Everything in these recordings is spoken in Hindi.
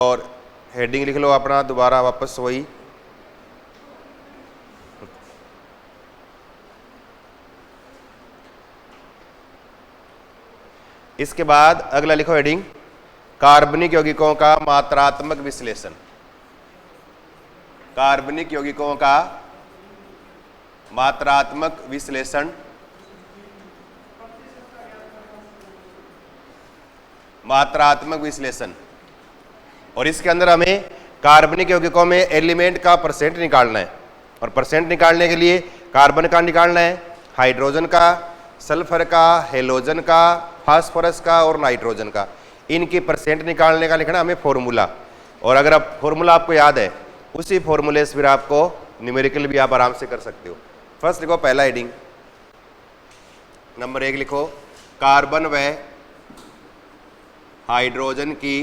और हेडिंग लिख लो अपना दोबारा वापस वही। इसके बाद अगला लिखो हेडिंग, कार्बनिक यौगिकों का मात्रात्मक विश्लेषण। कार्बनिक यौगिकों का मात्रात्मक विश्लेषण। मात्रात्मक विश्लेषण। और इसके अंदर हमें कार्बनिक यौगिकों में एलिमेंट का परसेंट निकालना है, और परसेंट निकालने के लिए कार्बन का निकालना है, हाइड्रोजन का, सल्फर का, हेलोजन का, फास्फोरस का और नाइट्रोजन का। इनकी परसेंट निकालने का लिखना हमें फॉर्मूला। और अगर आप फॉर्मूला आपको याद है, उसी फॉर्मूले से फिर आपको न्यूमेरिकल भी आप आराम से कर सकते हो। फर्स्ट लिखो पहला हेडिंग, नंबर 1 लिखो, कार्बन व हाइड्रोजन की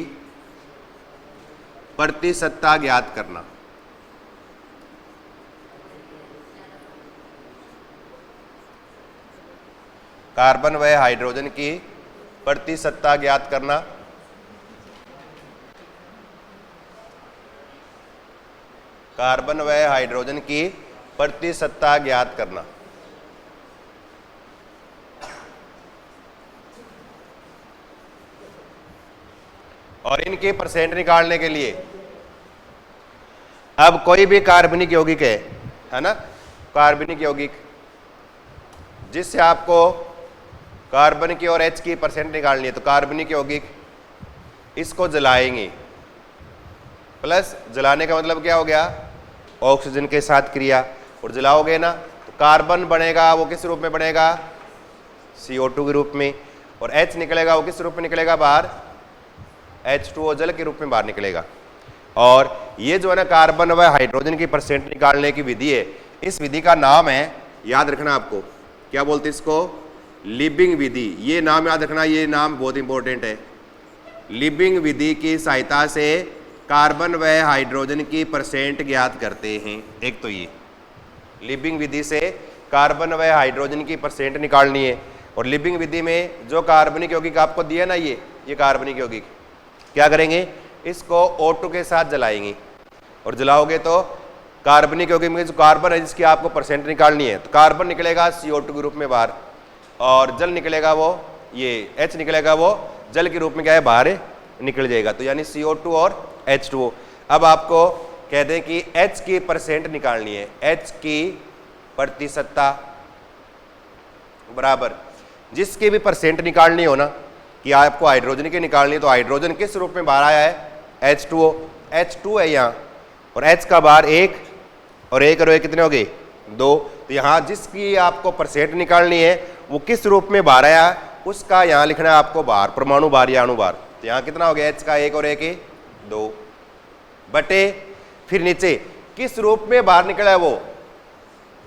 प्रतिशतता ज्ञात करना। कार्बन व हाइड्रोजन की प्रतिशतता ज्ञात करना। कार्बन व हाइड्रोजन की प्रतिशतता ज्ञात करना। और इनके परसेंट निकालने के लिए अब कोई भी कार्बनिक यौगिक है ना, कार्बनिक यौगिक जिससे आपको कार्बन की और H की परसेंट निकालनी है, तो कार्बनिक यौगिक इसको जलाएंगे। प्लस जलाने का मतलब क्या हो गया, ऑक्सीजन के साथ क्रिया, और जलाओगे ना तो कार्बन बनेगा, वो किस रूप में बनेगा, CO2 के रूप में, और H निकलेगा, वो किस रूप में निकलेगा बाहर, H2O जल के रूप में बाहर निकलेगा। और ये जो है ना कार्बन व हाइड्रोजन की परसेंट निकालने की विधि है, इस विधि का नाम है, याद रखना आपको, क्या बोलते हैं इसको, लिबिंग विधि। ये नाम याद रखना, ये नाम बहुत इंपॉर्टेंट है। लिबिंग विधि की सहायता से कार्बन व हाइड्रोजन की परसेंट ज्ञात करते हैं। एक तो ये लिबिंग विधि से कार्बन व हाइड्रोजन की परसेंट निकालनी है। और लिबिंग विधि में जो कार्बनिक यौगिक आपको दिया ना, ये कार्बनिक यौगिक क्या करेंगे, इसको O2 के साथ जलाएंगे, और जलाओगे तो कार्बनिक यौगिक में जो कार्बन है जिसकी आपको परसेंट निकालनी है, तो कार्बन निकलेगा CO2 के रूप में बाहर, और जल निकलेगा वो, ये H निकलेगा वो जल के रूप में क्या है, बाहर निकल जाएगा। तो यानी CO2 और H2O। अब आपको कह दें कि H की परसेंट निकालनी है, H की प्रतिशतता बराबर जिसकी भी परसेंट निकालनी हो ना, कि आपको हाइड्रोजन की निकालनी है, तो हाइड्रोजन किस रूप में बाहर आया है, H2O, H2 है यहाँ, और H का बाहर 1 और 1 और 1 कितने हो गए, 2। तो यहाँ जिसकी आपको परसेंट निकालनी है वो किस रूप में बाहर आया, उसका यहाँ लिखना है आपको बाहर, परमाणु बाहर या अणु बाहर। तो यहाँ कितना हो गया, H का 1 और 1 2 बटे, फिर नीचे किस रूप में बाहर निकला है वो,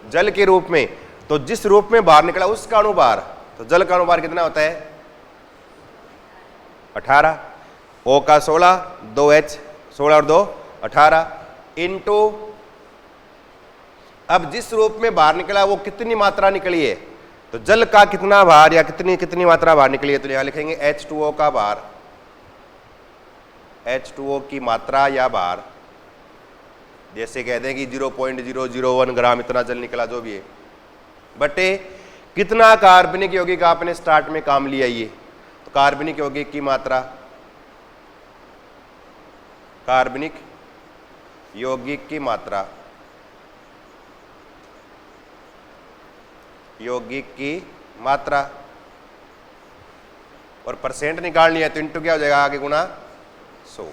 जल के रूप में, तो जिस रूप में बाहर निकला उसका अणु बाहर, तो जल का अणु बाहर कितना होता है, 18, O का 16, 2H, 16 और 2 18 इंटू, अब जिस रूप में बाहर निकला वो कितनी मात्रा निकली है, तो जल का कितना बाहर या कितनी मात्रा बाहर निकली है, तो यहां लिखेंगे H2O का बाहर, H2O की मात्रा या बाहर, जैसे कहते हैं कि 0.001 ग्राम इतना जल निकला, जो भी है, बटे कितना कार्बनिक यौगिक आपने स्टार्ट में काम लिया, ये तो कार्बनिक यौगिक की मात्रा, कार्बनिक यौगिक की मात्रा, यौगिक की मात्रा, और परसेंट निकालनी है तो इंटू क्या हो जाएगा, आगे गुना 100।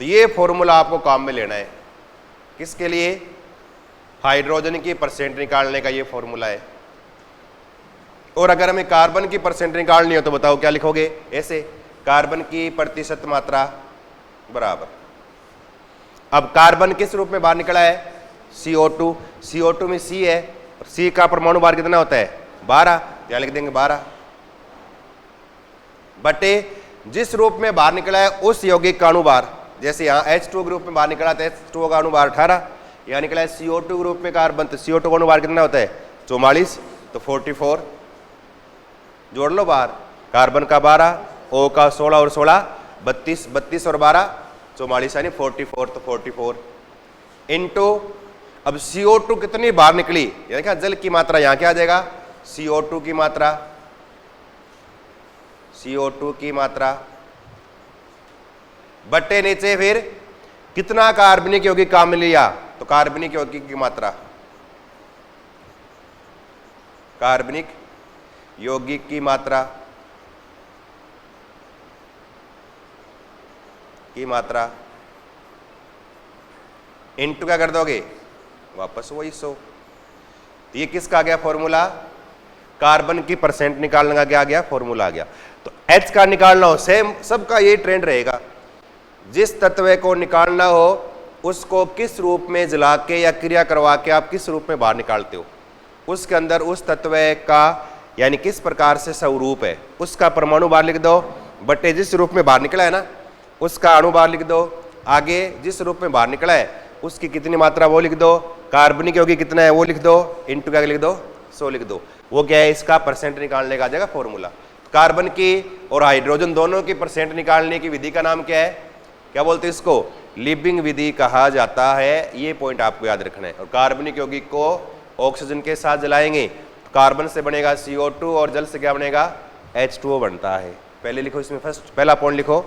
तो ये फॉर्मूला आपको काम में लेना है, किसके लिए, हाइड्रोजन की परसेंट निकालने का ये फॉर्मूला है। और अगर हमें कार्बन की परसेंट निकालनी हो तो बताओ क्या लिखोगे, ऐसे, कार्बन की प्रतिशत मात्रा बराबर, अब कार्बन किस रूप में बाहर निकला है, CO2, CO2 में C है, और C का परमाणु भार कितना होता है, 12, क्या लिख देंगे 12, बटे जिस रूप में बाहर निकला है उस यौगिक का अणु भार, जैसे यहाँ H2 के रूप में बाहर निकला था, H2O का अणु भार 18, यहाँ निकला है CO2 के रूप में कार्बन, तो CO2 का अणु भार कितना होता है, 44, तो 44 जोड़ लो बाहर, कार्बन का 12, O का 16 और 16 32, 32 और 12 44 यानी 44, तो 44 इंटू, अब CO2 कितनी बाहर निकली, ये देखा जल की मात्रा यहां क्या आ जाएगा, CO2 की मात्रा, CO2 की मात्रा बट्टे नीचे फिर कितना कार्बनिक यौगिक काम में लिया, तो कार्बनिक यौगिक की मात्रा, कार्बनिक यौगिक की मात्रा इनटू क्या कर दोगे, वापस वही 100। तो ये किसका आ गया फॉर्मूला, कार्बन की परसेंट निकालने का क्या आ गया फॉर्मूला आ गया। तो H का निकालना हो, सेम सबका ये ट्रेंड रहेगा, जिस तत्व को निकालना हो उसको किस रूप में जला के या क्रिया करवा के आप किस रूप में बाहर निकालते हो, उसके अंदर उस तत्व का यानी किस प्रकार से स्वरूप है उसका परमाणु बाहर लिख दो, बटे जिस रूप में बाहर निकला है ना उसका अणु बाहर लिख दो, आगे जिस रूप में बाहर निकला है उसकी कितनी मात्रा वो लिख दो, कार्बनिक यौगिक कितना है वो लिख दो, इनटू क्या लिख दो 100 लिख दो। वो क्या है, इसका परसेंट निकालने का आ जाएगा फॉर्मूला। कार्बन की और हाइड्रोजन दोनों की परसेंट निकालने की विधि का नाम क्या है, क्या बोलते हैं इसको, लिबिंग विधि कहा जाता है। ये पॉइंट आपको याद रखना है। और कार्बनिक यौगिक को ऑक्सीजन के साथ जलाएंगे तो कार्बन से बनेगा CO2 और जल से क्या बनेगा H2O बनता है। पहले लिखो इसमें फर्स्ट पहला पॉइंट लिखो,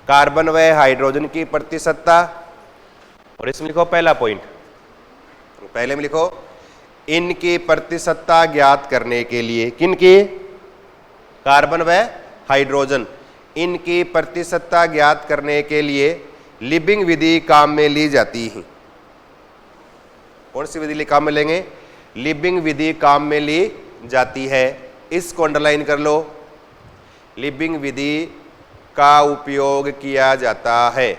कार्बन व हाइड्रोजन की प्रतिशतता, और इसमें लिखो पहला पॉइंट, पहले में लिखो इनकी प्रतिशतता ज्ञात करने के लिए, किनकी, कार्बन व हाइड्रोजन, इनकी प्रतिशतता ज्ञात करने के लिए लिबिंग विधि काम में ली जाती है। कौन सी विधि काम में लेंगे, लिबिंग विधि काम में ली जाती है। इसको अंडरलाइन कर लो, लिबिंग विधि का उपयोग किया जाता है।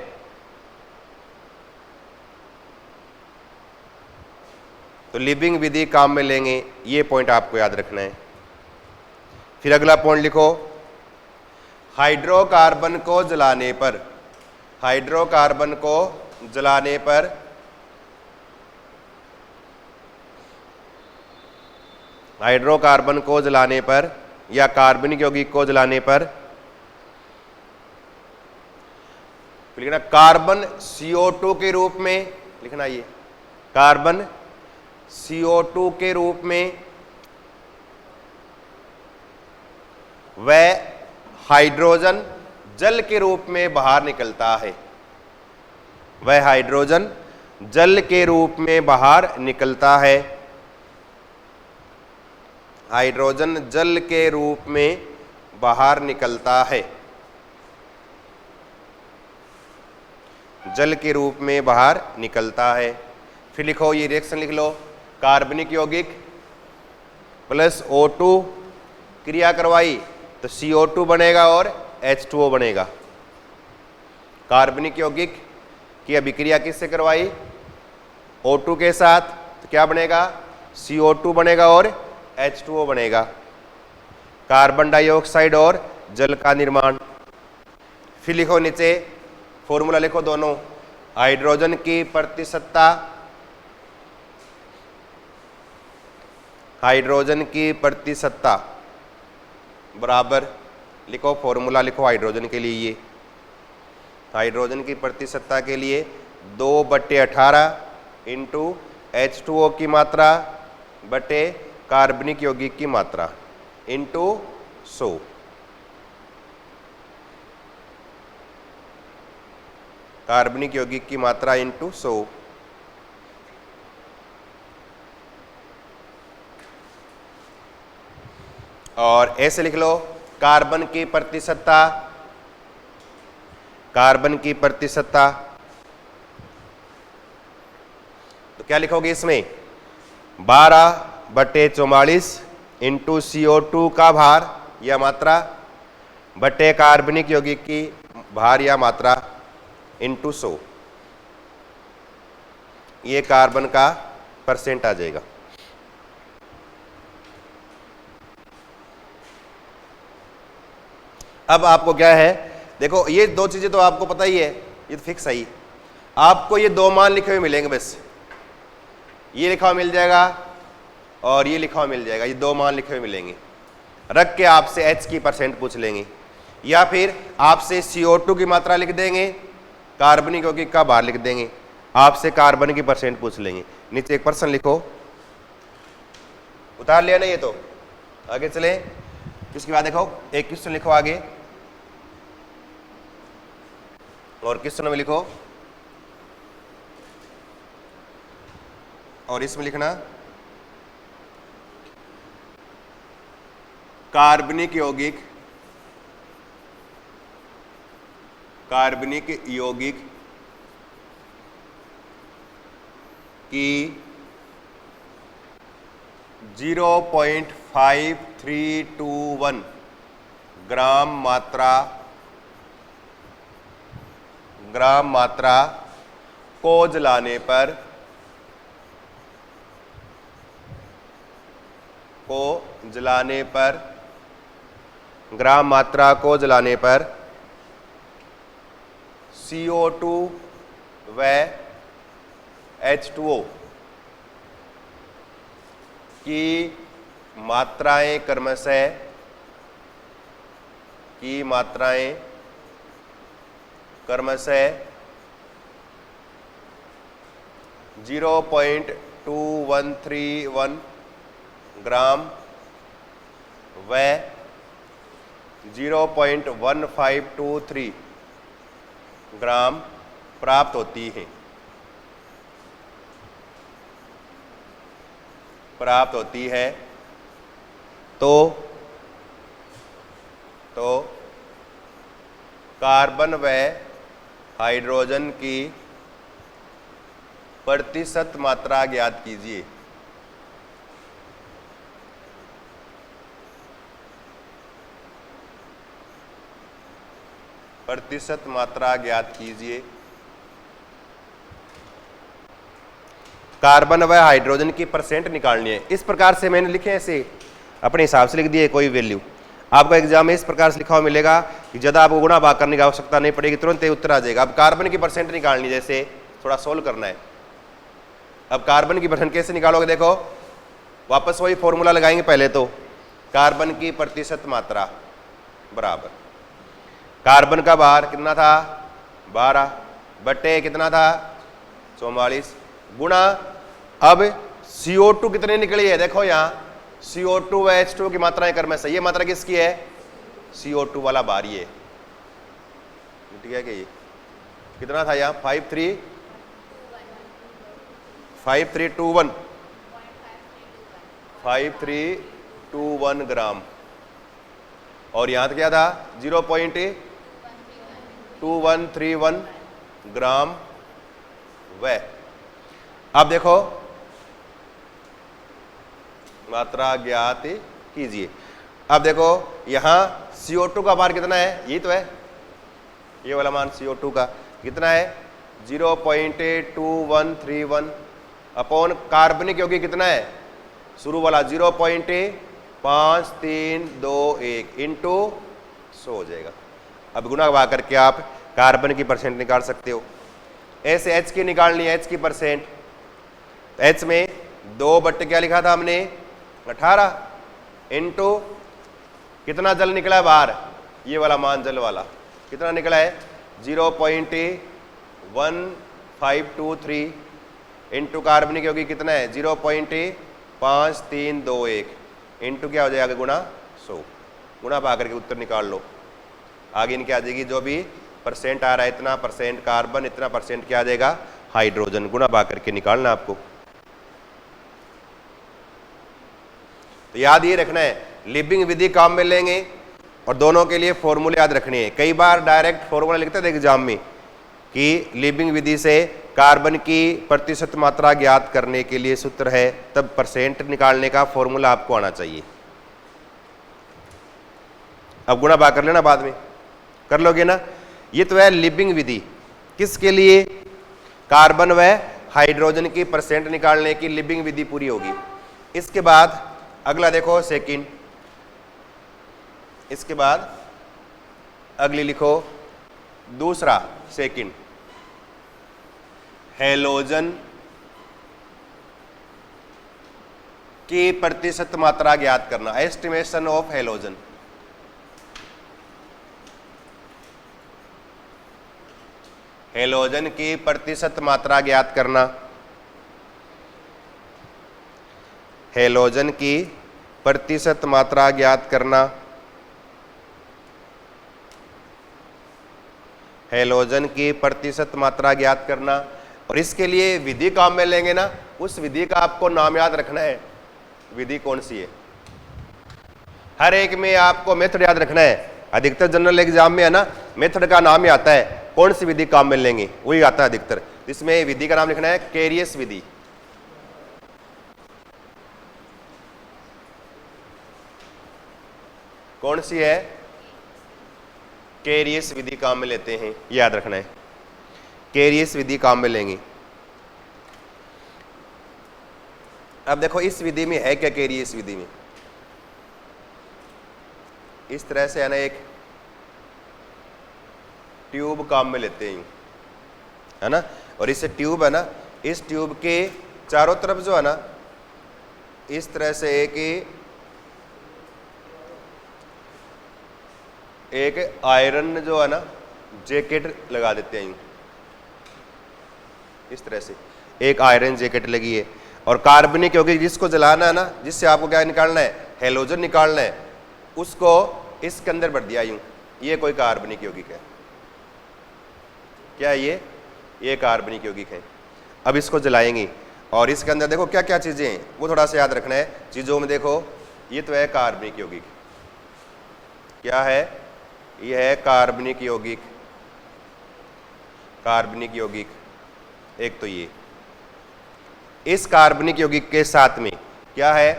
तो लिबिंग विधि काम में लेंगे, ये पॉइंट आपको याद रखना है। फिर अगला पॉइंट लिखो, हाइड्रोकार्बन को जलाने पर, हाइड्रोकार्बन को जलाने पर हाइड्रोकार्बन को जलाने पर या कार्बनिक यौगिक को जलाने पर लिखना कार्बन CO2 के रूप में, लिखना ये कार्बन CO2 के रूप में व हाइड्रोजन जल के रूप में बाहर निकलता है, वह हाइड्रोजन जल के रूप में बाहर निकलता है, हाइड्रोजन जल के रूप में बाहर निकलता है, जल के रूप में बाहर निकलता है। फिर लिखो ये रिएक्शन लिख लो, कार्बनिक यौगिक प्लस O2 क्रिया करवाई तो CO2 बनेगा और H2O बनेगा। कार्बनिक यौगिक की अभिक्रिया किससे करवाई, O2 के साथ, तो क्या बनेगा CO2 बनेगा और H2O बनेगा। कार्बन डाइऑक्साइड और जल का निर्माण। फिर लिखो नीचे फॉर्मूला लिखो दोनों, हाइड्रोजन की प्रतिशतता, हाइड्रोजन की प्रतिशतता बराबर लिखो फॉर्मूला लिखो हाइड्रोजन के लिए, ये हाइड्रोजन की प्रतिशतता के लिए 2/18 इंटू H2O की मात्रा बटे कार्बनिक यौगिक की मात्रा इंटू 100। कार्बनिक यौगिक की मात्रा इंटू 100। और ऐसे लिख लो, कार्बन की प्रतिशतता, कार्बन की प्रतिशतता, तो क्या लिखोगे इसमें 12/44 इंटू CO2 का भार या मात्रा बटे कार्बनिक यौगिक की भार या मात्रा इंटू 100। ये कार्बन का परसेंट आ जाएगा। अब आपको क्या है, देखो ये दो चीजें तो आपको पता ही है, ये तो फिक्स है ही। आपको ये दो मान लिखे हुए मिलेंगे, बस ये लिखा हुआ मिल जाएगा और ये लिखा हुआ मिल जाएगा, ये दो मान लिखे हुए मिलेंगे। रख के आपसे H की परसेंट पूछ लेंगे, या फिर आपसे CO2 की मात्रा लिख देंगे, कार्बनिक यौगिक का बाहर लिख देंगे, आपसे कार्बन की परसेंट पूछ लेंगे। नीचे एक प्रश्न लिखो, उतार लिया ना ये, तो आगे चले। इसके बाद देखो एक क्वेश्चन लिखो आगे, और क्वेश्चन में लिखो, और इसमें लिखना कार्बनिक यौगिक की 0.5321 ग्राम मात्रा को जलाने पर ग्राम मात्रा को जलाने पर CO2 व H2O की मात्राएं क्रमशः 0.2131 ग्राम व 0.1523 ग्राम प्राप्त होती है, तो कार्बन व हाइड्रोजन की प्रतिशत मात्रा ज्ञात कीजिए। प्रतिशत मात्रा ज्ञात कीजिए। कार्बन व हाइड्रोजन की परसेंट निकालनी है। इस प्रकार से मैंने लिखे, ऐसे अपने हिसाब से लिख दिए कोई वैल्यू। आपको एग्जाम में इस प्रकार से लिखा हुआ मिलेगा कि ज़्यादा आपको गुणा भाग करने की आवश्यकता नहीं पड़ेगी, तुरंत ही उत्तर आ जाएगा। अब कार्बन की परसेंट निकालनी, जैसे थोड़ा सोल्व करना है। अब कार्बन की परसेंट कैसे निकालोगे, देखो वापस वही फॉर्मूला लगाएंगे। पहले तो कार्बन की प्रतिशत मात्रा बराबर कार्बन का बाहर कितना था 12 बटे कितना था 44 गुणा, अब CO2 कितने निकली है, देखो यहाँ CO2 व H2 की मात्राएं क्रम से, ये मात्रा किसकी है, CO2 वाला बाहर ये ठीक है कि ये कितना था यहाँ 5321 ग्राम, और यहाँ तो क्या था 0.2131 ग्राम व। अब देखो मात्रा ज्ञात कीजिए। अब देखो यहाँ CO2 का मान कितना है, ये तो है ये वाला मान CO2 का कितना है 0.2131 अपॉन कार्बनिक यौगिक कितना है शुरू वाला 0.5321 इंटू 100 हो जाएगा। अब गुणा भाग करके आप कार्बन की परसेंट निकाल सकते हो। ऐसे H की निकालनी है, H की परसेंट, तो H में 2 बट्टे क्या लिखा था हमने 18 इंटू कितना जल निकला है बाहर, ये वाला मान जल वाला कितना निकला है 0.1523 इंटू कार्बनिक यौगिक कितना है 0.5321 इंटू क्या हो जाएगा गुणा 100। गुणा पा करके उत्तर निकाल लो। आगे इनके आ जाएगी जो भी परसेंट आ रहा है, इतना परसेंट कार्बन, इतना परसेंट क्या आ जाएगा हाइड्रोजन। गुणा पा करके निकालना आपको। तो याद ये रखना है, लिबिंग विधि काम में लेंगे और दोनों के लिए फॉर्मूले याद रखने हैं। कई बार डायरेक्ट फॉर्मूला लिखते थे एग्जाम में कि लिबिंग विधि से कार्बन की प्रतिशत मात्रा ज्ञात करने के लिए सूत्र है, तब परसेंट निकालने का फॉर्मूला आपको आना चाहिए। अब गुणा भाग कर लेना, बाद में कर लोगे ना। ये तो है लिबिंग विधि, किसके लिए, कार्बन व हाइड्रोजन की परसेंट निकालने की लिबिंग विधि पूरी होगी। इसके बाद अगला देखो सेकंड, इसके बाद अगली लिखो दूसरा सेकंड, हैलोजन की प्रतिशत मात्रा ज्ञात करना, एस्टिमेशन ऑफ हैलोजन। हेलोजन की प्रतिशत मात्रा ज्ञात करना, हेलोजन की प्रतिशत मात्रा ज्ञात करना, हेलोजन की प्रतिशत मात्रा ज्ञात करना। और इसके लिए विधि काम में लेंगे ना, उस विधि का आपको नाम याद रखना है। विधि कौन सी है? हर एक में आपको मेथड याद रखना है। अधिकतर जनरल एग्जाम में है ना, मेथड का नाम ही आता है, कौन सी विधि काम में लेंगे वही आता है अधिकतर। इसमें विधि का नाम लिखना है कैरियस विधि। कौन सी है? कैरियस विधि काम में लेते हैं, याद रखना है। कैरियस विधि काम में लेंगे। अब देखो इस विधि में है क्या? कैरियस विधि में इस तरह से है ना, एक ट्यूब काम में लेते हैं, है ना। और इस ट्यूब है ना, इस ट्यूब के चारों तरफ जो है ना, इस तरह से एक आयरन जो है ना जैकेट लगा देते हैं। इस तरह से एक आयरन जैकेट लगी है। और कार्बनिक यौगिक जिसको जलाना है ना, जिससे आपको क्या निकालना है? हेलोजन निकालना है, उसको इसके अंदर भर दिया यूं। ये कोई कार्बनिक यौगिक है। क्या है ये कार्बनिक यौगिक है। अब इसको जलाएंगे और इसके अंदर देखो क्या क्या चीजें हैं, वो थोड़ा सा याद रखना है। चीजों में देखो, ये तो है कार्बनिक यौगिक। क्या है? यह है कार्बनिक यौगिक। कार्बनिक यौगिक एक तो ये, इस कार्बनिक यौगिक के साथ में क्या है?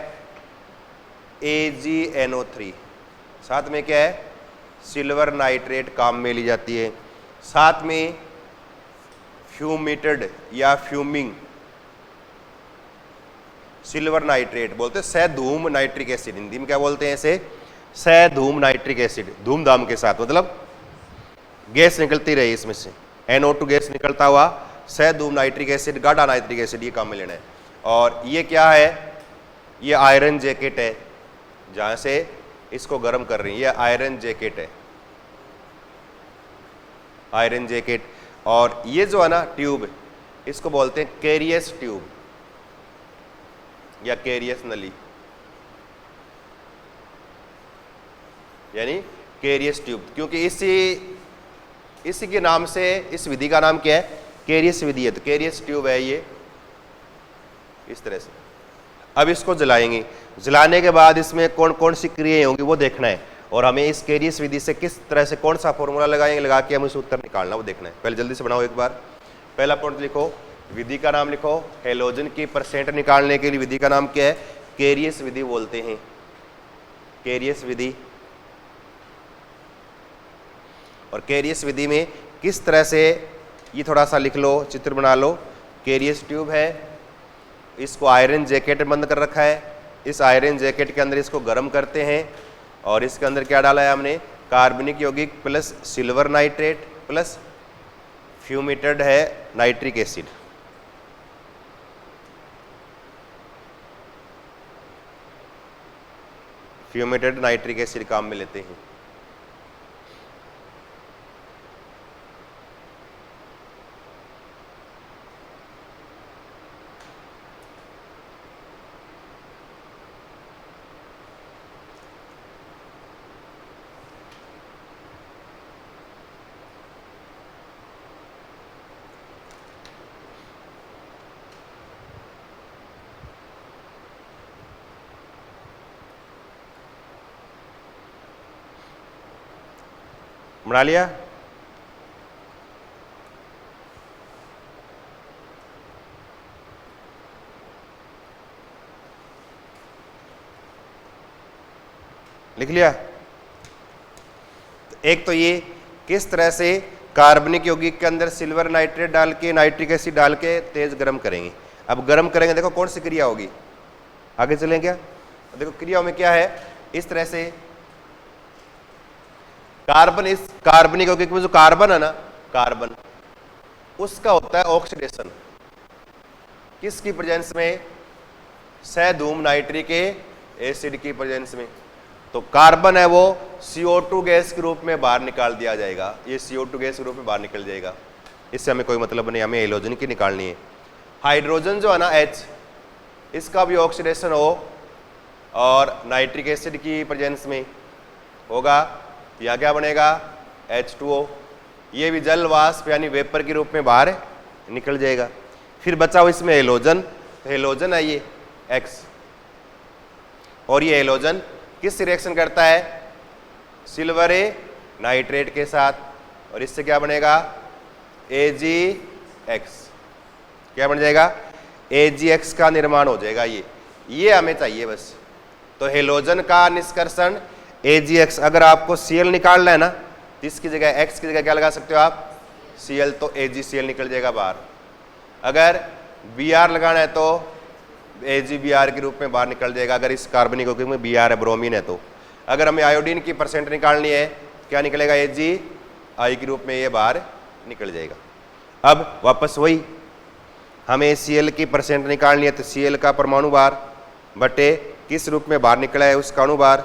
AgNO3। साथ में क्या है? सिल्वर नाइट्रेट काम में ली जाती है। साथ में फ्यूमेटेड या फ्यूमिंग सिल्वर नाइट्रेट बोलते हैं, सधूम नाइट्रिक एसिड। हिंदी में क्या बोलते हैं इसे? सधूम नाइट्रिक एसिड। धूमधाम के साथ मतलब गैस निकलती रही इसमें से, NO2 गैस निकलता हुआ, सधूम नाइट्रिक एसिड, गाढ़ा नाइट्रिक एसिड, ये काम में लेना है। और ये क्या है? ये आयरन जैकेट है, जहां से इसको गर्म कर रही है। ये आयरन जैकेट है, आयरन जैकेट। और ये जो है ना ट्यूब, इसको बोलते हैं कैरियस ट्यूब या कैरियस नली, यानी कैरियस ट्यूब। क्योंकि इसी के नाम से इस विधि का नाम क्या है? कैरियस विधि है। तो कैरियस ट्यूब है ये, इस तरह से। अब इसको जलाएंगे। जलाने के बाद इसमें कौन कौन सी क्रियाएं होंगी वो देखना है। और हमें इस कैरियस विधि से किस तरह से कौन सा फॉर्मूला लगाएंगे, लगा के हमें उत्तर निकालना, वो देखना है। पहले जल्दी से बनाओ एक बार। पहला पॉइंट लिखो, विधि का नाम लिखो। हेलोजन की परसेंट निकालने के लिए विधि का नाम क्या है? कैरियस विधि बोलते हैं, कैरियस विधि। और कैरियस विधि में किस तरह से, ये थोड़ा सा लिख लो, चित्र बना लो। कैरियस ट्यूब है, इसको आयरन जैकेट बंद कर रखा है। इस आयरन जैकेट के अंदर इसको गर्म करते हैं और इसके अंदर क्या डाला है हमने? कार्बनिक यौगिक प्लस सिल्वर नाइट्रेट प्लस फ्यूमेटेड है नाइट्रिक एसिड। फ्यूमेटेड नाइट्रिक एसिड काम में लेते हैं। बना लिया? लिख लिया? एक तो ये किस तरह से कार्बनिक यौगिक के अंदर सिल्वर नाइट्रेट डाल के, नाइट्रिक एसिड डाल के तेज गर्म करेंगे। अब गर्म करेंगे, देखो कौन सी क्रिया होगी, आगे चलें क्या? देखो क्रियाओं में क्या है, इस तरह से कार्बन, इस कार्बनिक यौगिक में जो कार्बन है ना, कार्बन उसका होता है ऑक्सीडेशन, किसकी प्रेजेंस में? सधूम नाइट्रिक एसिड की प्रेजेंस में। तो कार्बन है वो CO2 गैस के रूप में बाहर निकाल दिया जाएगा, ये CO2 गैस के रूप में बाहर निकल जाएगा। इससे हमें कोई मतलब नहीं, हमें हेलोजन की निकालनी है। हाइड्रोजन जो है ना H, इसका भी ऑक्सीडेशन हो और नाइट्रिक एसिड की प्रेजेंस में होगा, या क्या बनेगा H2O, ये भी जल वाष्प यानी वेपर के रूप में बाहर निकल जाएगा। फिर बचा हुआ इसमें हेलोजन, तो हेलोजन है ये X, और ये हेलोजन किस रिएक्शन करता है, सिल्वर नाइट्रेट के साथ, और इससे क्या बनेगा AgX, क्या बन जाएगा AgX का निर्माण हो जाएगा। ये हमें चाहिए बस। तो हेलोजन का निष्कर्षण AgX, अगर आपको Cl निकालना है ना तो इसकी जगह X की जगह क्या लगा सकते हो आप Cl, तो AgCl निकल जाएगा बाहर। अगर Br लगाना है तो AgBr के रूप में बाहर निकल जाएगा, अगर इस कार्बनिक यौगिक में Br है, ब्रोमीन है तो। अगर हमें आयोडीन की परसेंट निकालनी है, क्या निकलेगा AgI के रूप में ये बाहर निकल जाएगा। अब वापस वही, हमें Cl की परसेंट निकालनी है तो Cl का परमाणु भार बटे किस रूप में बाहर निकला है उसका अणु भार,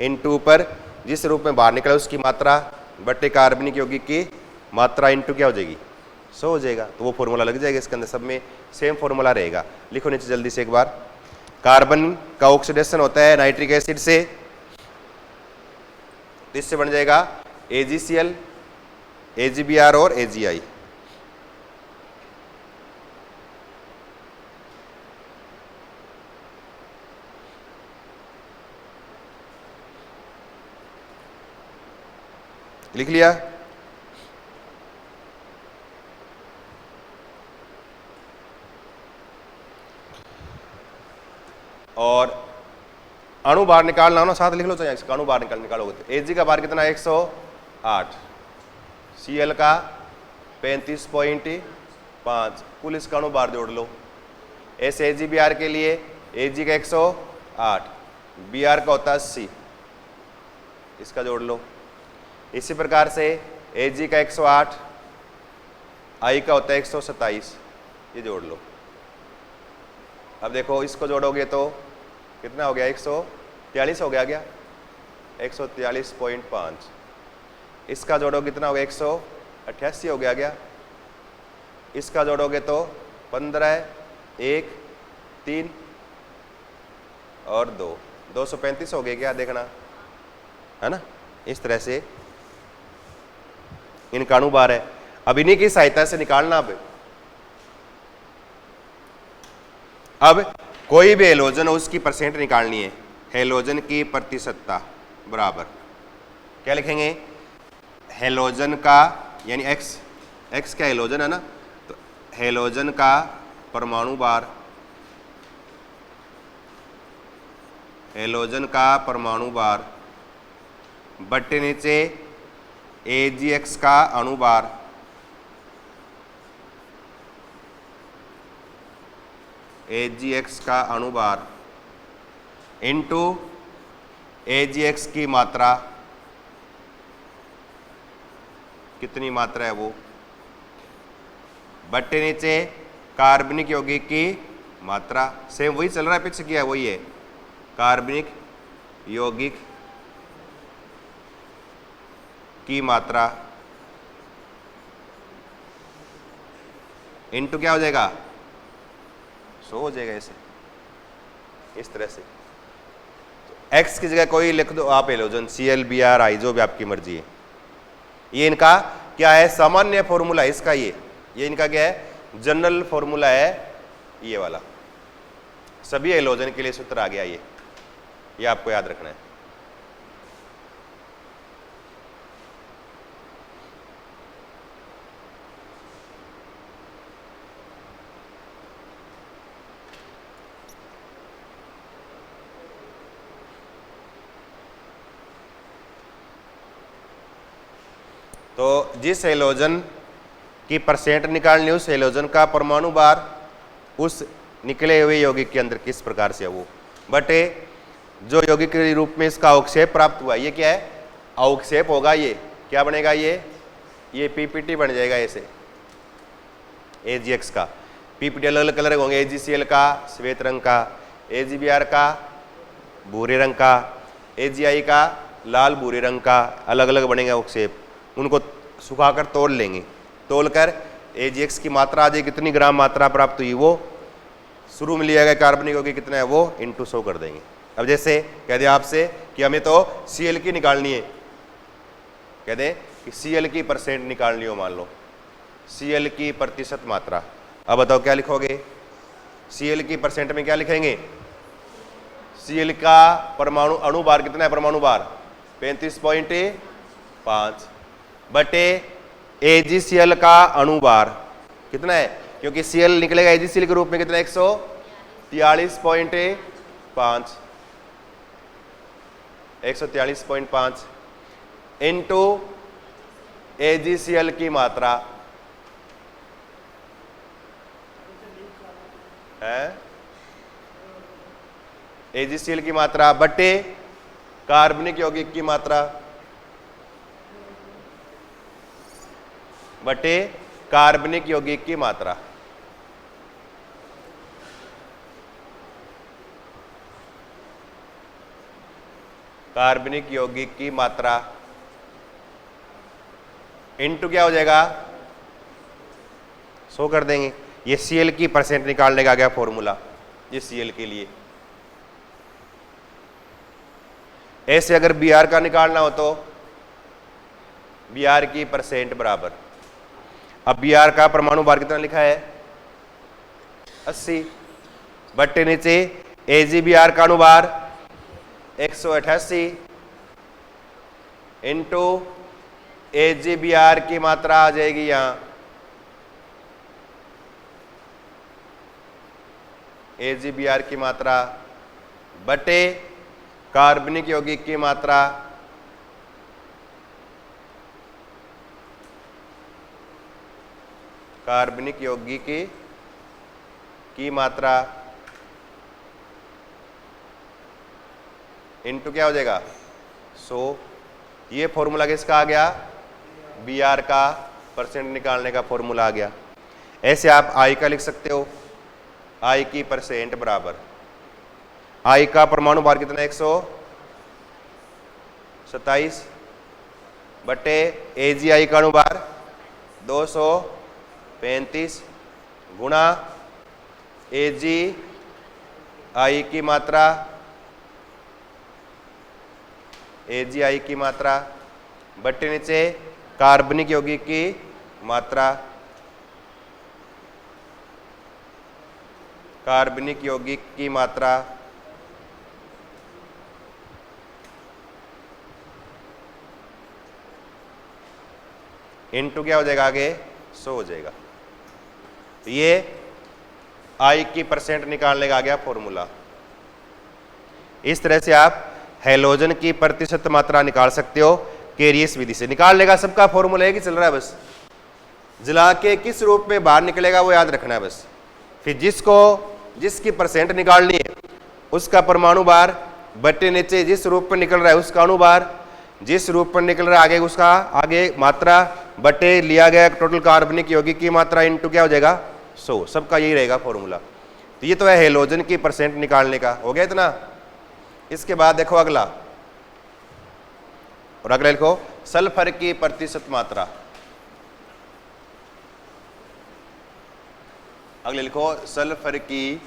इनटू ऊपर जिस रूप में बाहर निकला है उसकी मात्रा बटे कार्बनिक यौगिक की मात्रा इनटू क्या हो जाएगी 100 हो जाएगा। तो वो फॉर्मूला लग जाएगा, इसके अंदर सब में सेम फॉर्मूला रहेगा। लिखो नीचे जल्दी से एक बार। कार्बन का ऑक्सीडेशन होता है नाइट्रिक एसिड से, तो इससे बन जाएगा AgCl, AgBr और AgI। लिख लिया। और अणु बाहर निकालना हो ना, साथ लिख लो, चाहिए इसका अणु बाहर निकालोगे तो Ag का बाहर कितना 108, Cl का 35.5, कुल इसका अणु बाहर जोड़ लो। ऐसे AgBr के लिए Ag का 108, Br का होता है 80, इसका जोड़ लो। इसी प्रकार से Ag का 108, I का होता है 127, ये जोड़ लो। अब देखो इसको जोड़ोगे तो कितना हो गया 143 हो गया 143.5, इसका जोड़ोगे कितना हो गया 188 हो गया इसका जोड़ोगे तो 15, 1, 3 और 2, 235 हो गया क्या, देखना है ना। इस तरह से इनका अणु भार है। अब इन्हीं की सहायता से निकालना। अब कोई भी हेलोजन हो उसकी परसेंट निकालनी है, हेलोजन की प्रतिशतता बराबर क्या लिखेंगे, हेलोजन का यानी x क्या हेलोजन है ना, तो हेलोजन का परमाणु भार, हेलोजन का परमाणु भार बट्टे नीचे AgX का अणु भार, AgX का अणु भार इनटू AgX की मात्रा, कितनी मात्रा है वो, बट्टे नीचे कार्बनिक यौगिक की मात्रा। सेम वही चल रहा है, पीछे किया है वही है, कार्बनिक यौगिक की मात्रा इनटू क्या हो जाएगा 100 हो जाएगा। ऐसे इस तरह से तो x की जगह कोई लिख दो आप हेलोजन Cl, Br, I जो भी आपकी मर्जी है। ये इनका क्या है, सामान्य फॉर्मूला है इसका, ये इनका क्या है, जनरल फॉर्मूला है ये वाला। सभी हेलोजन के लिए सूत्र आ गया ये आपको याद रखना है। तो जिस हेलोजन की परसेंट निकालनी है उस हेलोजन का परमाणु भार उस निकले हुए यौगिक के अंदर किस प्रकार से है वो, बटे जो यौगिक के रूप में इसका अवक्षेप प्राप्त हुआ, ये क्या है अवक्षेप होगा, ये क्या बनेगा, ये PPT बन जाएगा ऐसे AgX का। PPT अलग अलग कलर होंगे, AgCl का श्वेत रंग का, AgBr का भूरे रंग का, AgI का लाल भूरे रंग का, अलग अलग बनेगा अवक्षेप। उनको सुखाकर तोल लेंगे, तोलकर AgX की मात्रा आ जाएगी, कितनी ग्राम मात्रा प्राप्त हुई वो शुरू में लिया गया कार्बनिक यौगिक कितना है वो इंटू 100 कर देंगे। अब जैसे कह दें आपसे कि हमें तो Cl की निकालनी है, कह दें कि Cl की परसेंट निकालनी हो, मान लो Cl की प्रतिशत मात्रा। अब बताओ क्या लिखोगे? Cl की परसेंट में क्या लिखेंगे? Cl का परमाणु अणुभार कितना है? परमाणु भार 35.5 बटे AgCl का अणुभार कितना है? क्योंकि Cl निकलेगा AgCl के रूप में कितना? 143.5 इंटू AgCl की मात्रा है, AgCl की मात्रा बटे कार्बनिक यौगिक की मात्रा बटे कार्बनिक यौगिक की मात्रा। कार्बनिक यौगिक की मात्रा इंटू क्या हो जाएगा? 100 कर देंगे। ये Cl की परसेंट निकालने का गया फॉर्मूला, ये Cl के लिए। ऐसे अगर Br का निकालना हो तो Br की परसेंट बराबर, अब Br का परमाणु भार कितना लिखा है? 80 बट्टे नीचे AgBr का अणुभार 188 इंटू AgBr की मात्रा आ जाएगी यहां AgBr की मात्रा बटे कार्बनिक यौगिक की मात्रा कार्बनिक यौगिक की मात्रा इंटू क्या हो जाएगा? 100। ये फॉर्मूला किसका आ गया? Br का परसेंट निकालने का फॉर्मूला आ गया। ऐसे आप I का लिख सकते हो, I की परसेंट बराबर, I का परमाणु भार कितना? 127 बटे AgI का अणुभार 235 गुणा AgI की मात्रा AgI की मात्रा बट्टे नीचे कार्बनिक यौगिक की मात्रा कार्बनिक यौगिक की मात्रा इंटू क्या हो जाएगा? आगे 100 हो जाएगा। तो ये I की परसेंट निकालने का आ गया फॉर्मूला। इस तरह से आप हैलोजन की प्रतिशत मात्रा निकाल सकते हो केरियस विधि से। निकालने का सबका फॉर्मूला है कि चल रहा है, बस जला के किस रूप में बाहर निकलेगा वो याद रखना है बस। फिर जिसकी परसेंट निकालनी है उसका परमाणु भार बटे नीचे जिस रूप में निकल रहा है उसका अणुभार, जिस रूप में निकल रहा है आगे उसका आगे मात्रा बटे लिया गया टोटल कार्बनिक यौगिक की मात्रा इंटू क्या हो जाएगा? 100। सबका यही रहेगा फॉर्मूला। तो ये तो है हैलोजन की परसेंट निकालने का, हो गया इतना। इसके बाद देखो अगला, और अगला लिखो सल्फर की प्रतिशत मात्रा। अगले लिखो सल्फर की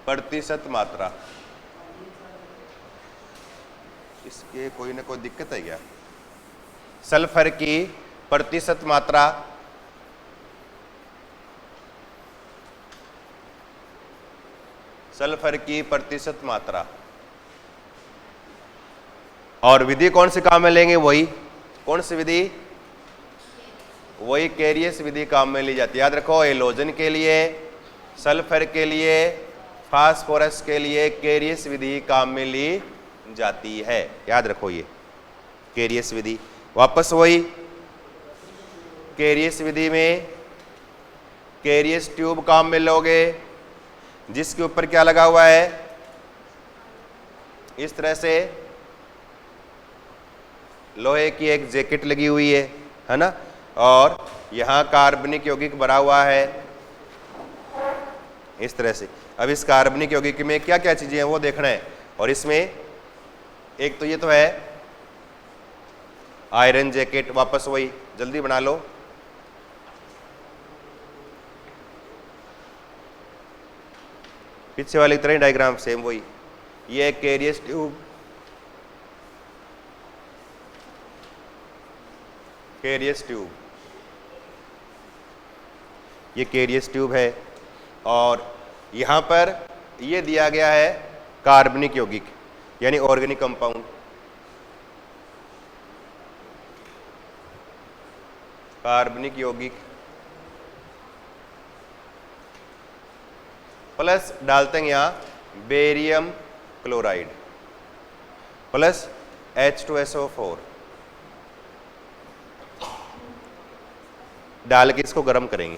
प्रतिशत मात्रा। इसके कोई ना कोई दिक्कत है क्या? सल्फर की प्रतिशत मात्रा सल्फर की प्रतिशत मात्रा और विधि कौन से काम में लेंगे? वही कौन सी विधि? वही केरियस विधि काम में ली जाती है। याद रखो, हैलोजन के लिए, सल्फर के लिए, फास्फोरस के लिए केरियस विधि काम में ली जाती है। याद रखो ये केरियस विधि। वापस वही केरियस विधि में केरियस ट्यूब काम में लोगे जिसके ऊपर क्या लगा हुआ है? इस तरह से लोहे की एक जैकेट लगी हुई है ना, और यहां कार्बनिक यौगिक भरा हुआ है इस तरह से। अब इस कार्बनिक यौगिक में क्या क्या चीजें हैं वो देखना है। और इसमें एक तो ये तो है आयरन जैकेट, वापस वही जल्दी बना लो, पीछे वाली तरह ही डायग्राम सेम वही। ये कैरियस ट्यूब, कैरियस ट्यूब, ये कैरियस ट्यूब है और यहाँ पर ये दिया गया है कार्बनिक यौगिक यानी ऑर्गेनिक कंपाउंड, कार्बनिक यौगिक प्लस डालते हैं यहाँ बेरियम क्लोराइड प्लस H2SO4 डाल के इसको गर्म करेंगे।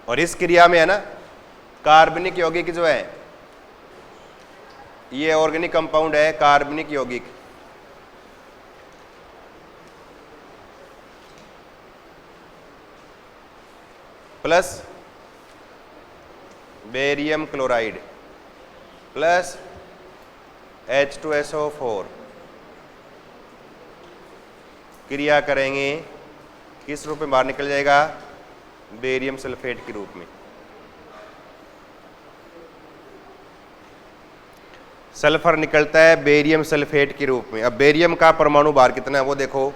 और इस क्रिया में है ना कार्बनिक यौगिक जो है, ये ऑर्गेनिक कंपाउंड है कार्बनिक यौगिक, plus barium chloride plus H2SO4 क्रिया करेंगे, किस रूप में बाहर निकल जाएगा? बेरियम सल्फेट के रूप में। सल्फर निकलता है बेरियम सल्फेट के रूप में। अब बेरियम का परमाणु भार कितना है वो देखो,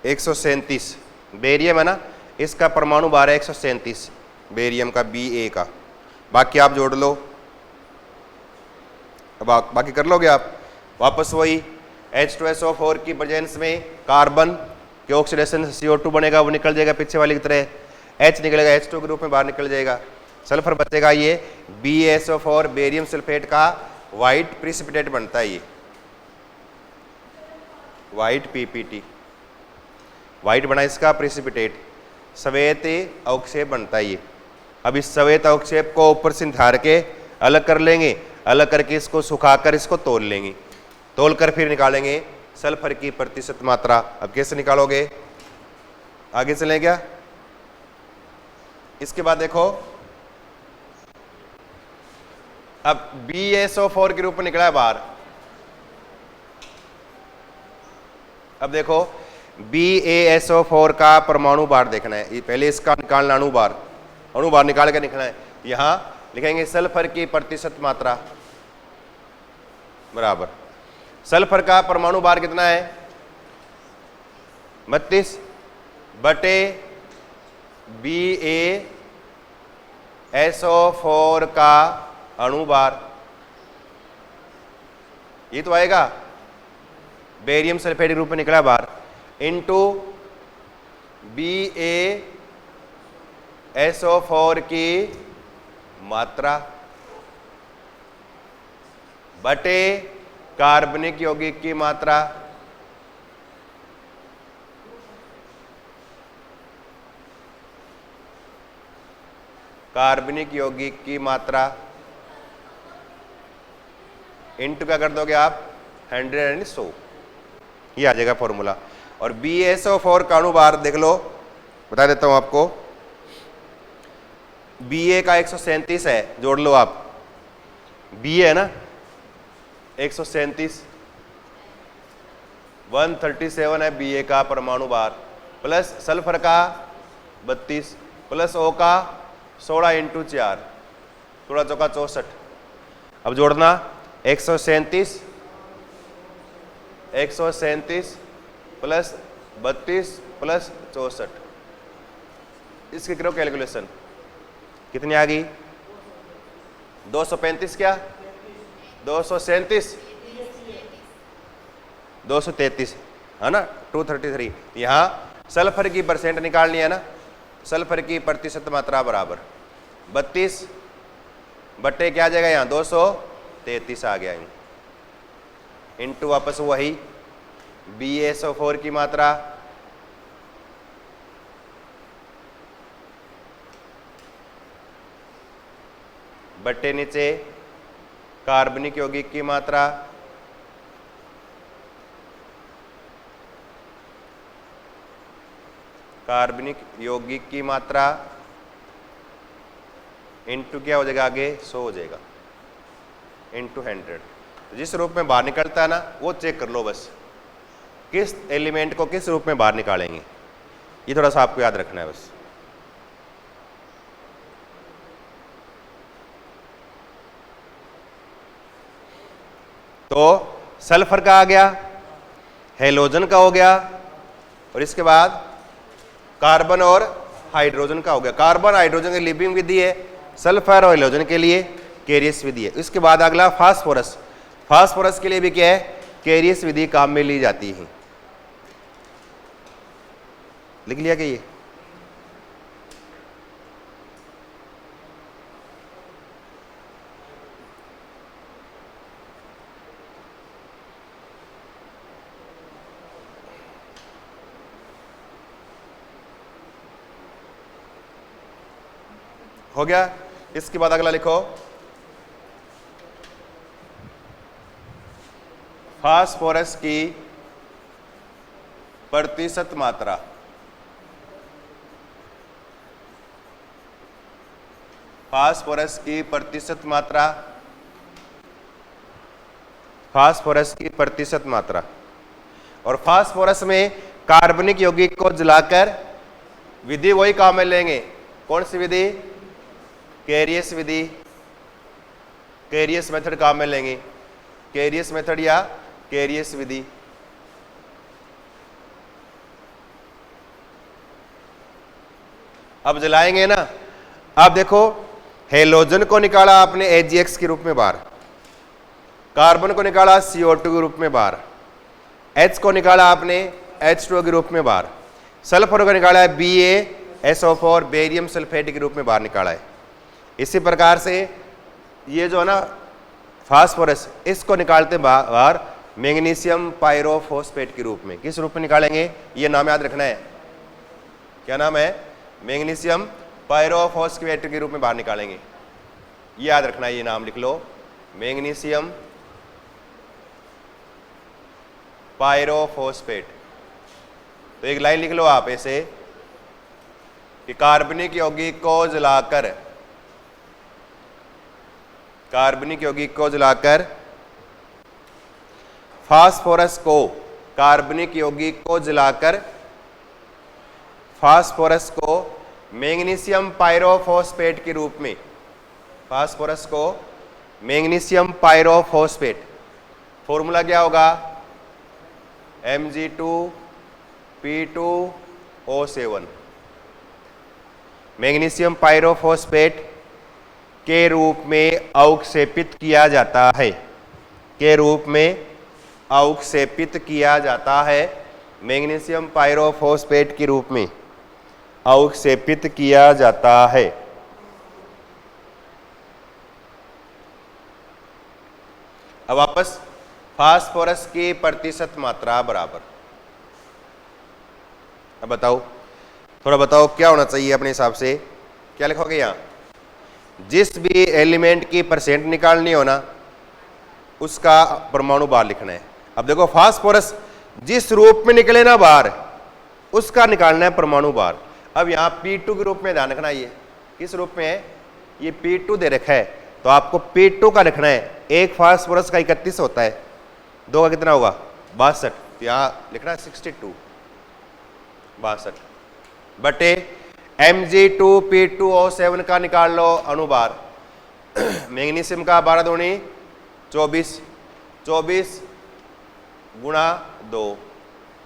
137 बेरियम है ना, इसका परमाणु भार है 137 बेरियम का Ba का। बाकी आप जोड़ लो, अब बाकी कर लोगे आप। वापस वही H2SO4 की प्रेजेंस में कार्बन के ऑक्सीडेशन से CO2 बनेगा, वो निकल जाएगा पीछे वाली की तरह, H निकलेगा H2 के रूप में बाहर निकल जाएगा। सल्फर बचेगा, ये BaSO4 बेरियम सल्फेट का वाइट प्रिसिपिटेट बनता है, ये वाइट PPT, वाइट बना इसका प्रिसिपिटेट, श्वेत अवक्षेप बनता है ये। अब इस श्वेत अवक्षेप को ऊपर से निथार के अलग कर लेंगे, अलग करके इसको सुखाकर इसको तौल लेंगे, तौल कर फिर निकालेंगे सल्फर की प्रतिशत मात्रा। अब कैसे निकालोगे, आगे चलें क्या? इसके बाद देखो, अब BaSO4 के रूप में निकला है बाहर। अब देखो BaSO4 का परमाणु भार देखना है, पहले इसका निकालना अणु भार निकाल के लिखना है। यहां लिखेंगे सल्फर की प्रतिशत मात्रा बराबर, सल्फर का परमाणु भार कितना है? 32 बटे BaSO4 का अणु भार, ये तो आएगा बेरियम सल्फेट के रूप में निकला बाहर, इंटू BaSO4 की मात्रा बटे कार्बनिक यौगिक की मात्रा। कार्बनिक यौगिक की मात्रा इंटू क्या कर दोगे आप? 100, ये आ जाएगा फॉर्मूला। और BaSO4 का अणु भार देख लो, बता देता हूं आपको। Ba का 137 है, जोड़ लो आप, Ba है ना 137, 137 है Ba का परमाणु भार, प्लस सल्फर का 32 प्लस O का 16 इंटू 4, 16 चौका 64। अब जोड़ना 137 प्लस 32 प्लस 64, इसकी करो कैलकुलेशन, कितनी आ गई? 235 क्या? 237 233 है ना, 233। यहाँ सल्फर की परसेंट निकालनी है ना, सल्फर की प्रतिशत मात्रा बराबर 32 बट्टे क्या आ जाएगा यहाँ? 233 आ गया, इंटू वापस वही BaSO4 की मात्रा बट्टे नीचे कार्बनिक यौगिक की मात्रा कार्बनिक यौगिक की मात्रा इंटू क्या हो जाएगा, आगे 100 हो जाएगा, इंटू 100। जिस रूप में बाहर निकलता है ना वो चेक कर लो बस, किस एलिमेंट को किस रूप में बाहर निकालेंगे, ये थोड़ा सा आपको याद रखना है बस। तो सल्फर का आ गया, हेलोजन का हो गया, और इसके बाद कार्बन और हाइड्रोजन का हो गया। कार्बन हाइड्रोजन की लिविंग विधि है, सल्फर और हेलोजन के लिए कैरियस विधि है। इसके बाद अगला फास्फोरस। फास्फोरस के लिए भी क्या है, कैरियस विधि काम में ली जाती है। लिख लिया क्या ये? हो गया। इसके बाद अगला लिखो, फास्फोरस की प्रतिशत मात्रा। फास्फोरस की प्रतिशत मात्रा, फास्फोरस की प्रतिशत मात्रा। और फास्फोरस में कार्बनिक यौगिक को जलाकर विधि वही काम में लेंगे। कौन सी विधि? कैरियस विधि, कैरियस मेथड काम में लेंगे, कैरियस मेथड या कैरियस विधि। अब जलाएंगे ना। अब देखो, हेलोजन को निकाला आपने AgX के रूप में बाहर, कार्बन को निकाला CO2 के रूप में बाहर, H को निकाला आपने H2O के रूप में बाहर, सल्फर को निकाला है BaSO4 बेरियम सल्फेट के रूप में बाहर निकाला है। इसी प्रकार से ये जो है ना फास्फोरस, इसको निकालते बाहर मैग्नीशियम पायरोफॉस्फेट के रूप में। किस रूप में निकालेंगे? ये नाम याद रखना है। क्या नाम है? मैग्नीशियम पायरोफॉस्फेट के रूप में बाहर निकालेंगे। ये याद रखना है, ये नाम लिख लो, मैग्नीशियम पायरोफॉस्फेट। तो एक लाइन लिख लो आप ऐसे कि कार्बनिक यौगिक को जलाकर, कार्बनिक यौगिक को जलाकर फास्फोरस को, कार्बनिक यौगिक को जलाकर फास्फोरस को मैग्नीशियम पायरोफॉस्फेट के रूप में, फास्फोरस को मैग्नीशियम पायरोफॉस्फेट, फॉर्मूला क्या होगा? Mg2P2O7, मैग्नीशियम पायरोफॉस्फेट के रूप में अवक्षेपित किया जाता है, के रूप में अवक्षेपित किया जाता है, मैग्नीशियम पायरोफॉस्फेट के रूप में अवक्षेपित किया जाता है। अब वापस फास्फोरस की प्रतिशत मात्रा बराबर, अब बताओ, थोड़ा बताओ क्या होना चाहिए अपने हिसाब से? क्या लिखोगे यहां? जिस भी एलिमेंट की परसेंट निकालनी हो ना, उसका परमाणु बाहर लिखना है। अब देखो, फास्फोरस जिस रूप में निकले ना बाहर, उसका निकालना है परमाणु बाहर। अब यहाँ P2 के रूप में ध्यान रखना, ये किस रूप में है? ये P2 दे रखा है, तो आपको P2 का रखना है। एक फास्फोरस का 31 होता है, दो का कितना होगा? 62। तो यहाँ लिखना है 62, 62 बटे Mg2P2O7 का निकाल लो अनुभार। मैग्नीशियम का 12 दूनी 24, 24 गुणा 2,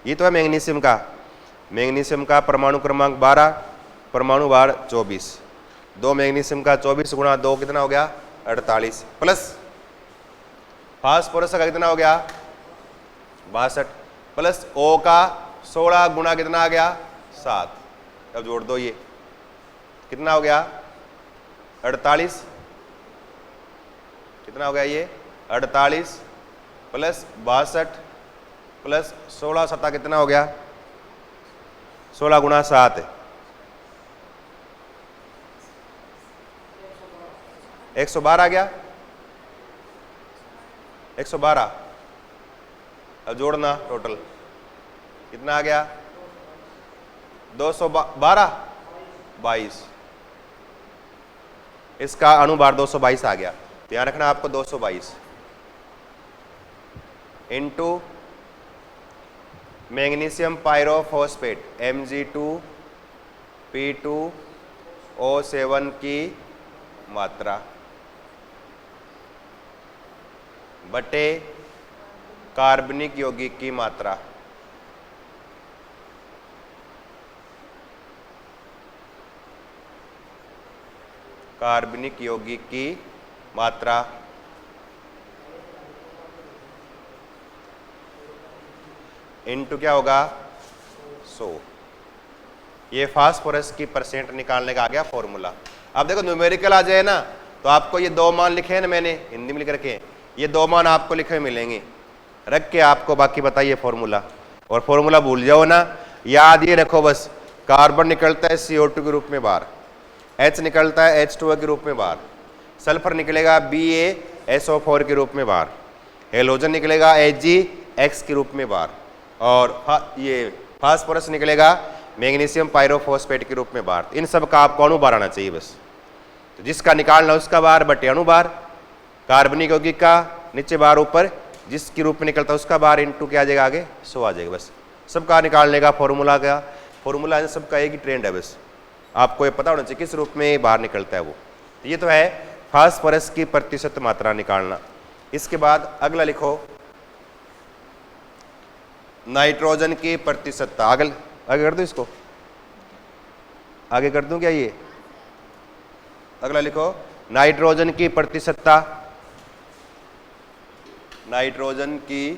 ये तो है मैग्नीशियम का। मैग्नीशियम का परमाणु क्रमांक 12, परमाणु भार 24, 2 मैग्नीशियम का 24 गुणा 2 कितना हो गया? 48, प्लस फास्फोरस का कितना हो गया? 62, प्लस O का 16 गुणा कितना आ गया? 7। अब जोड़ दो, ये कितना हो गया? 48, कितना हो गया ये? 48 प्लस 62 प्लस 16 सत्ता कितना हो गया? 16 गुणा 7, 112 आ गया, 112। अब जोड़ना, टोटल कितना आ गया? 212 22, इसका अनुभार 222 आ गया। ध्यान रखना आपको 222 इंटू मैग्नीशियम पायरोफॉस्फेट Mg2P2O7 की मात्रा बटे कार्बनिक यौगिक की मात्रा। कार्बनिक यौगिक की मात्रा इनटू क्या होगा 100। ये फास्फोरस की परसेंट निकालने का आ गया फॉर्मूला। अब देखो न्यूमेरिकल आ जाए ना तो आपको ये दो मान लिखे हैं ना, मैंने हिंदी में लिख रखे हैं, ये दो मान आपको लिखे मिलेंगे, रख के आपको बाकी बताइए फॉर्मूला। और फॉर्मूला भूल जाओ ना, याद ये रखो बस, कार्बन निकलता है CO2 के रूप में बाहर, H निकलता है H2O के रूप में बाहर, सल्फर निकलेगा BaSO4 के रूप में बाहर, हेलोजन निकलेगा HgX के रूप में बाहर, और ये फास्फोरस निकलेगा मैग्नीशियम पायरोफॉस्फेट के रूप में बाहर। इन सब का आपको अनुभार आना चाहिए बस। तो जिसका निकालना उसका बार बटे अनुभार, कार्बनिक यौगिक का नीचे बार ऊपर, जिसके रूप में निकलता है उसका बार इंटू क्या आ जाएगा आगे 100 आ जाएगा। बस सबका निकालने का फॉर्मूला इन सबका एक ही ट्रेंड है, बस आपको ये पता होना चाहिए किस रूप में बाहर निकलता है वो। तो ये तो है फास्फोरस की प्रतिशत मात्रा निकालना। इसके बाद अगला लिखो नाइट्रोजन की प्रतिशतता। आगे कर दूं, इसको आगे कर दूं क्या? ये अगला लिखो नाइट्रोजन की प्रतिशतता। नाइट्रोजन की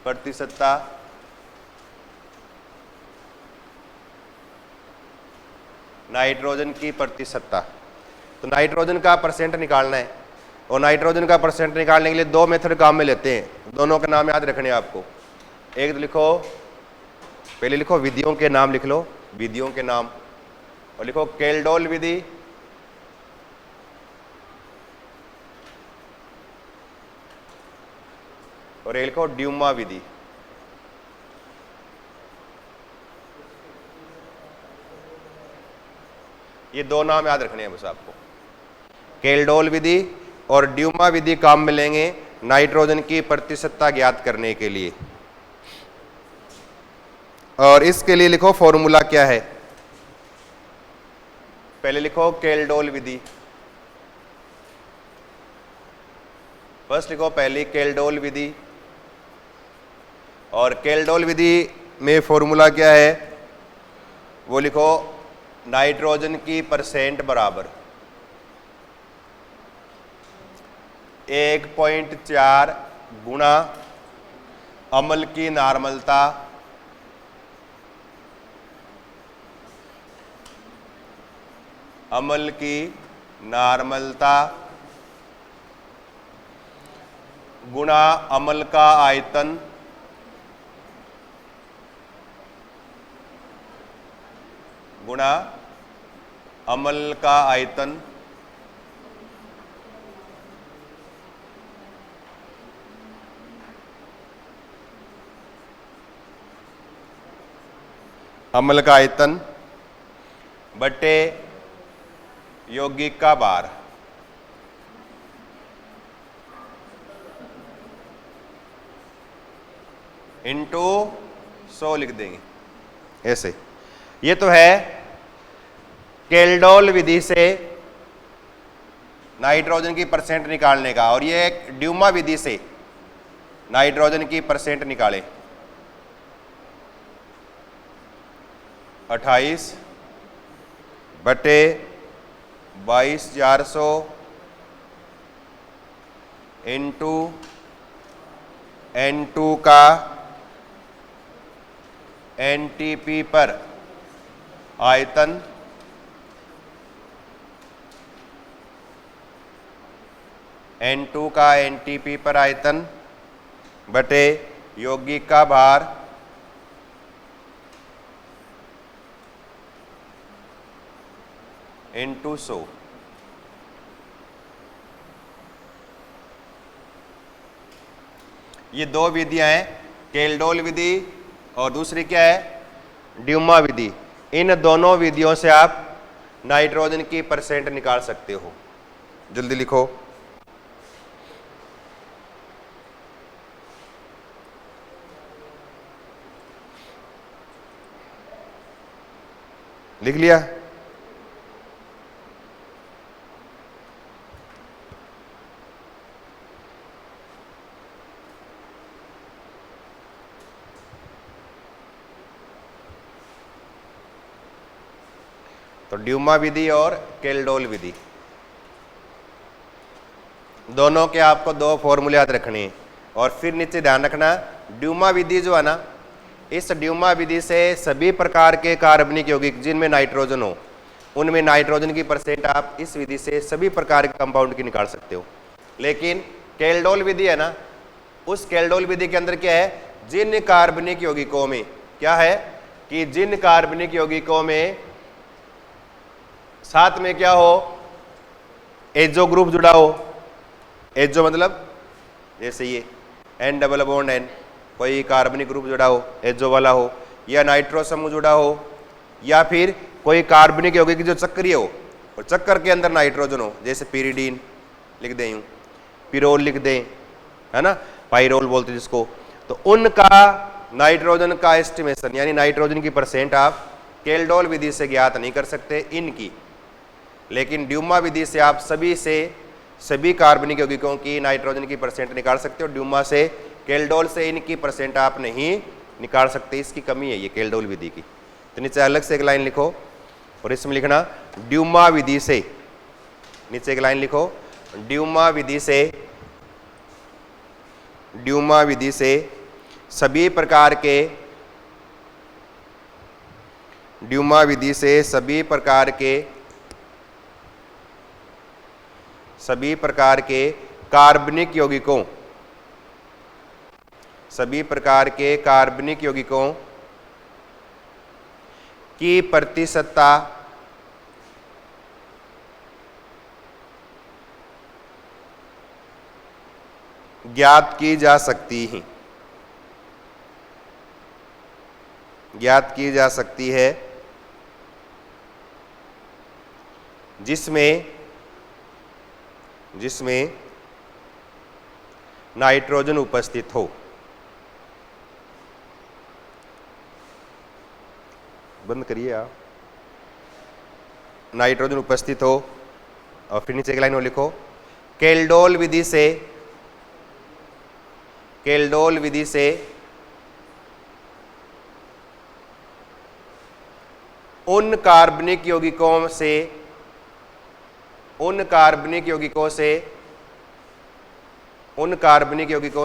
प्रतिशतता नाइट्रोजन की प्रतिशतता। तो नाइट्रोजन का परसेंट निकालना है, और नाइट्रोजन का परसेंट निकालने के लिए दो मेथड काम में लेते हैं, दोनों के नाम याद रखने हैं आपको। एक तो लिखो, पहले लिखो विधियों के नाम लिख लो, विधियों के नाम, और लिखो केल्डोल विधि, और एक लिखो ड्यूमा विधि। ये दो नाम याद रखने हैं बस आपको, केल्डोल विधि और ड्यूमा विधि काम में लेंगे नाइट्रोजन की प्रतिशतता ज्ञात करने के लिए। और इसके लिए लिखो फॉर्मूला क्या है। पहले लिखो केल्डोल विधि, फर्स्ट लिखो पहली केल्डोल विधि, और केल्डोल विधि में फॉर्मूला क्या है वो लिखो नाइट्रोजन की परसेंट बराबर 1.4 गुणा अम्ल की नार्मलता गुणा अम्ल का आयतन गुणा अम्ल का आयतन अम्ल का आयतन बटे यौगिक का भार। इंटू 100 लिख देंगे ऐसे। ये तो है केल्डोल विधि से नाइट्रोजन की परसेंट निकालने का, और ये एक ड्यूमा विधि से नाइट्रोजन की परसेंट निकाले 28 बटे 22,400 इंटू N2 का NTP पर आयतन N2 का NTP पर आयतन बटे यौगिक का भार इंटू 100। ये दो विधियां हैं, केल्डोल विधि और दूसरी क्या है ड्यूमा विधि। इन दोनों विधियों से आप नाइट्रोजन की परसेंट निकाल सकते हो। जल्दी लिखो। लिख लिया? तो ड्यूमा विधि और केल्डोल विधि दोनों के आपको दो फॉर्मूले याद रखने हैं। और फिर नीचे ध्यान रखना, ड्यूमा विधि जो है ना, इस ड्यूमा विधि से सभी प्रकार के कार्बनिक यौगिक जिनमें नाइट्रोजन हो, उनमें नाइट्रोजन की परसेंट आप इस विधि से सभी प्रकार के कंपाउंड की निकाल सकते हो। लेकिन केल्डोल विधि है ना, उस केल्डोल विधि के अंदर क्या है, जिन कार्बनिक यौगिकों में क्या है कि जिन कार्बनिक यौगिकों में साथ में क्या हो, एजो ग्रुप जुड़ा हो। एजो मतलब जैसे ये N डबल बॉन्ड N, कोई कार्बनिक ग्रुप जुड़ा हो, एजो वाला हो, या नाइट्रो समूह जुड़ा हो, या फिर कोई कार्बनिक यौगिक जो चक्रीय हो और चक्कर के अंदर नाइट्रोजन हो, जैसे पिरिडीन लिख दें, यूं पिरोल लिख दें, है ना, पाइरोल बोलते जिसको। तो उनका नाइट्रोजन का एस्टिमेशन यानी नाइट्रोजन की परसेंट आप केल्डोल विधि से ज्ञात नहीं कर सकते इनकी, लेकिन ड्यूमा विधि से आप सभी कार्बनिक यौगिकों की नाइट्रोजन की परसेंट निकाल सकते हो। ड्यूमा से, केल्डोल से इनकी परसेंट आप नहीं निकाल सकते, इसकी कमी है ये केल्डोल विधि की। तो नीचे अलग से एक लाइन लिखो और इसमें लिखना ड्यूमा विधि से, नीचे एक लाइन लिखो, ड्यूमा विधि से सभी प्रकार के, ड्यूमा विधि से सभी प्रकार के कार्बनिक यौगिकों की प्रतिशतता ज्ञात की जा सकती है, जिसमें नाइट्रोजन उपस्थित हो। बंद करिए आप। नाइट्रोजन उपस्थित हो और फिर नीचे एक लाइन और लिखो, केल्डोल विधि से उन कार्बनिक यौगिकों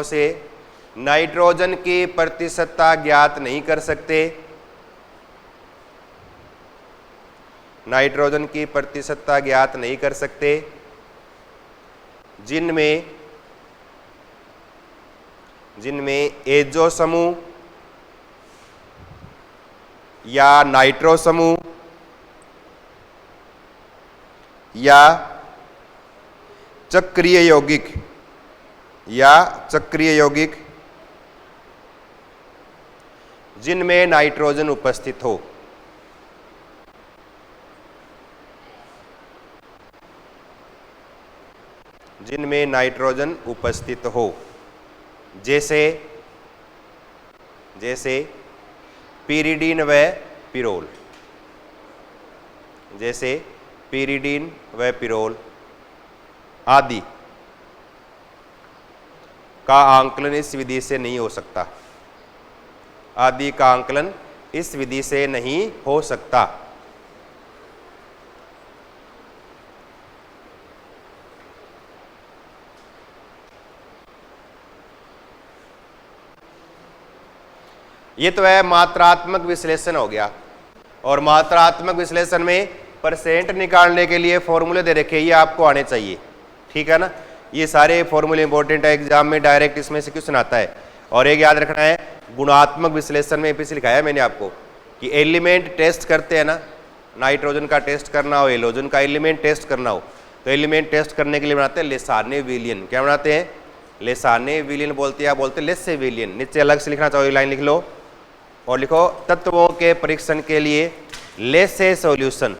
से नाइट्रोजन की प्रतिशतता ज्ञात नहीं कर सकते, नाइट्रोजन की प्रतिशतता ज्ञात नहीं कर सकते, जिनमें एजो समूह या नाइट्रो समूह या चक्रीय यौगिक जिनमें नाइट्रोजन उपस्थित हो। जिनमें नाइट्रोजन उपस्थित हो, जैसे पिरिडीन व पिरोल, जैसे पिरिडीन व पिरोल आदि का आंकलन इस विधि से नहीं हो सकता, आदि का आंकलन इस विधि से नहीं हो सकता। ये तो है मात्रात्मक विश्लेषण हो गया। और मात्रात्मक विश्लेषण में परसेंट निकालने के लिए फॉर्मूले दे रखे, ये आपको आने चाहिए, ठीक है ना। ये सारे फॉर्मूले इंपॉर्टेंट है, एग्जाम में डायरेक्ट इसमें से क्वेश्चन आता है। और एक याद रखना है, गुणात्मक विश्लेषण में पीछे लिखाया मैंने आपको कि एलिमेंट टेस्ट करते हैं ना, नाइट्रोजन का टेस्ट करना हो, हेलोजन का एलिमेंट टेस्ट करना हो, तो एलिमेंट टेस्ट करने के लिए बनाते हैं लेसाने विलियन। क्या बनाते हैं? लेसाने विलियन बोलते हैं, बोलते हैं लेसे विलियन। नीचे अलग से लिखना चाहो, लाइन लिख लो और लिखो, तत्वों के परीक्षण के लिए लेसे सॉल्यूशन,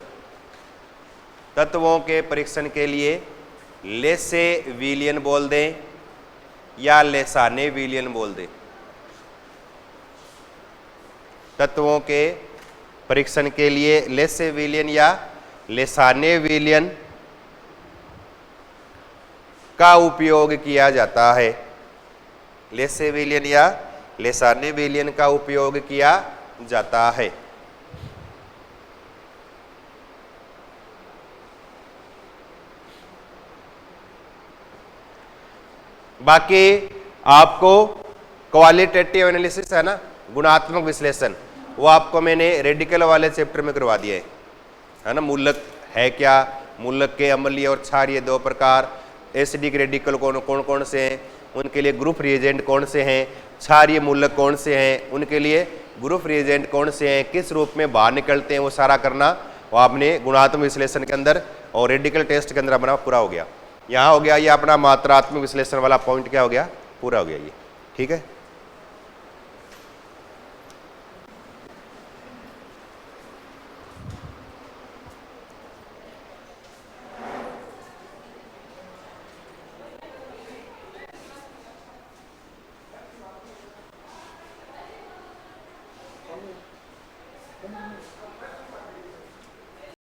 तत्वों के परीक्षण के लिए लेसे विलियन बोल दें या लेसाने विलियन बोल दें। तत्वों के परीक्षण के लिए लेसे विलियन या लेसाने विलियन का उपयोग किया जाता है। लेसे विलियन या लेसाने विलियन का उपयोग किया जाता है। बाकी आपको क्वालिटेटिव एनालिसिस है ना, गुणात्मक विश्लेषण, वो आपको मैंने रेडिकल वाले चैप्टर में करवा दिया है ना। मूलक है क्या, मूलक के अम्लीय और क्षारीय दो प्रकार, एसिडिक रेडिकल कौन कौन से हैं, उनके लिए ग्रुप रिएजेंट कौन से हैं, क्षारीय मूलक कौन से हैं, उनके लिए ग्रुप रिएजेंट कौन से हैं, किस रूप में बाहर निकलते हैं, वो सारा करना वो आपने गुणात्मक विश्लेषण के अंदर और रेडिकल टेस्ट के अंदर अपना पूरा हो गया। यहाँ हो गया ये अपना मात्रात्मक विश्लेषण वाला पॉइंट क्या हो गया, पूरा हो गया ये, ठीक है।